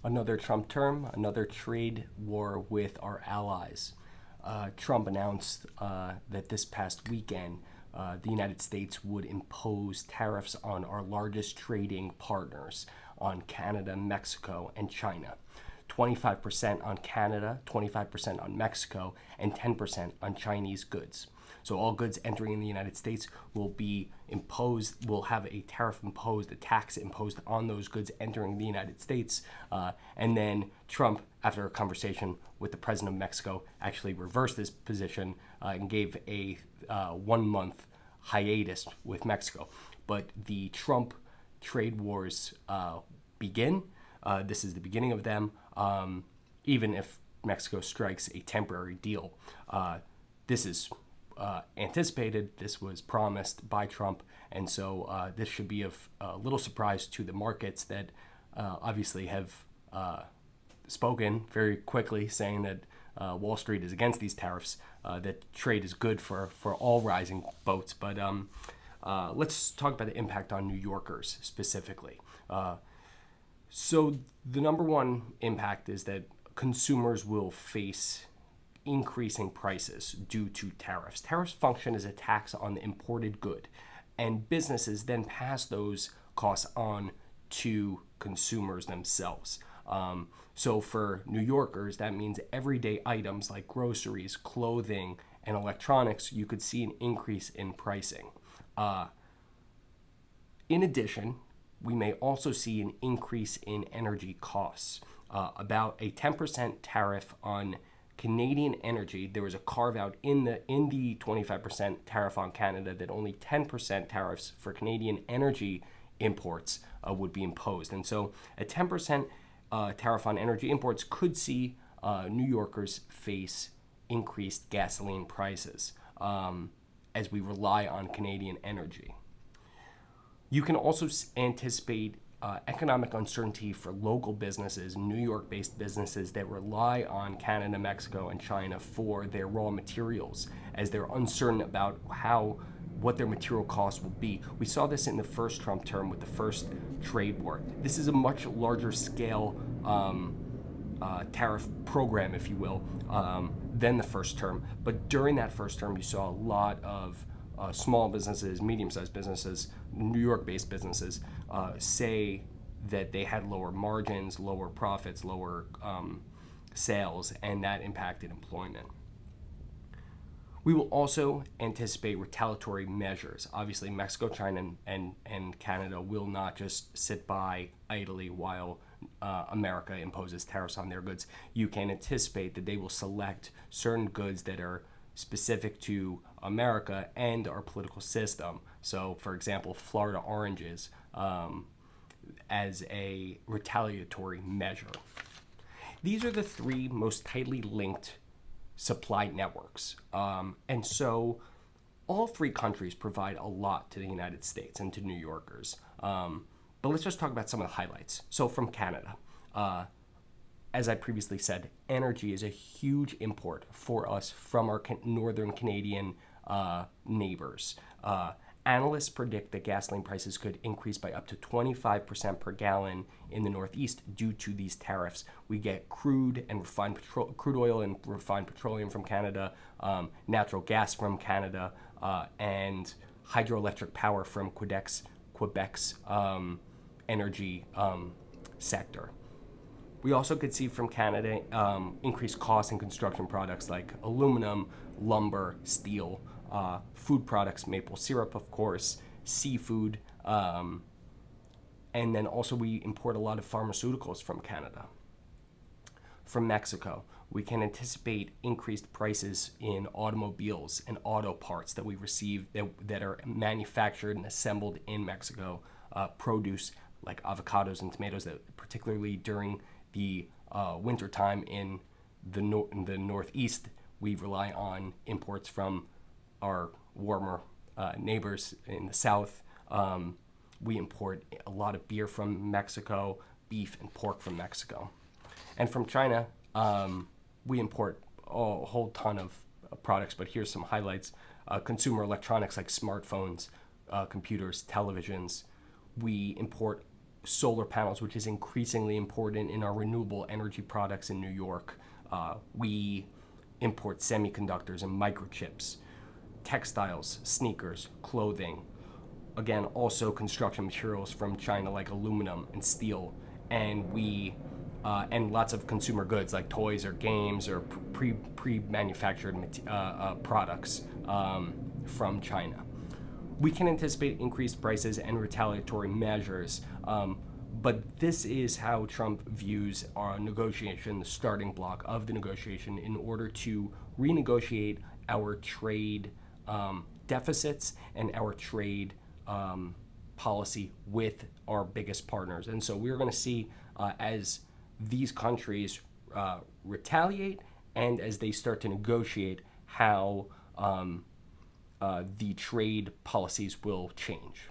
Another Trump term, another trade war with our allies. Trump announced that this past weekend the United States would impose tariffs on our largest trading partners, on Canada, Mexico, and China. 25% on Canada, 25% on Mexico, and 10% on Chinese goods. So all goods entering the United States will have a tariff imposed, a tax imposed on those goods entering the United States. And then Trump, after a conversation with the president of Mexico, actually reversed this position and gave a 1 month hiatus with Mexico. But the Trump trade wars begin. This is the beginning of them, even if Mexico strikes a temporary deal. This is anticipated. This was promised by Trump, and so this should be of little surprise to the markets that obviously have spoken very quickly, saying that Wall Street is against these tariffs, that trade is good for all rising boats. But let's talk about the impact on New Yorkers specifically. So the number one impact is that consumers will face increasing prices due to tariffs. Tariffs function as a tax on the imported good, and businesses then pass those costs on to consumers themselves. So for New Yorkers, that means everyday items like groceries, clothing, and electronics, you could see an increase in pricing. In addition, we may also see an increase in energy costs. About a 10% tariff on Canadian energy. There was a carve out in the 25% tariff on Canada that only 10% tariffs for Canadian energy imports would be imposed. And so a 10% tariff on energy imports could see New Yorkers face increased gasoline prices as we rely on Canadian energy. You can also anticipate economic uncertainty for local businesses, New York-based businesses that rely on Canada, Mexico, and China for their raw materials, as they're uncertain about what their material costs will be. We saw this in the first Trump term with the first trade war. This is a much larger scale tariff program, if you will, than the first term. But during that first term, you saw a lot of small businesses, medium-sized businesses, New York-based businesses say that they had lower margins, lower profits, lower sales, and that impacted employment. We will also anticipate retaliatory measures. Obviously, Mexico, China, and Canada will not just sit by idly while America imposes tariffs on their goods. You can anticipate that they will select certain goods that are specific to America and our political system. So, for example, Florida oranges as a retaliatory measure. These are the three most tightly linked supply networks. And so all three countries provide a lot to the United States and to New Yorkers. But let's just talk about some of the highlights. So from Canada, as I previously said, energy is a huge import for us from our northern Canadian neighbors. Analysts predict that gasoline prices could increase by up to 25% per gallon in the Northeast due to these tariffs. We get crude oil and refined petroleum from Canada, natural gas from Canada, and hydroelectric power from Quebec's energy sector. We also could see from Canada increased costs in construction products like aluminum, lumber, steel, food products, maple syrup, of course, seafood, and then also we import a lot of pharmaceuticals from Canada. From Mexico, we can anticipate increased prices in automobiles and auto parts that we receive that are manufactured and assembled in Mexico. Produce like avocados and tomatoes, that particularly during the winter time in the Northeast, we rely on imports from our warmer neighbors in the South. We import a lot of beer from Mexico, beef and pork from Mexico. And from China, we import a whole ton of products, but here's some highlights. Consumer electronics like smartphones, computers, televisions. We import solar panels, which is increasingly important in our renewable energy products in New York. We import semiconductors and microchips, textiles, sneakers, clothing. Again, also construction materials from China like aluminum and steel, and we and lots of consumer goods like toys or games or pre-manufactured products from China. We can anticipate increased prices and retaliatory measures, but this is how Trump views our negotiation, the starting block of the negotiation, in order to renegotiate our trade deficits and our trade policy with our biggest partners. And so we're going to see as these countries retaliate and as they start to negotiate how the trade policies will change.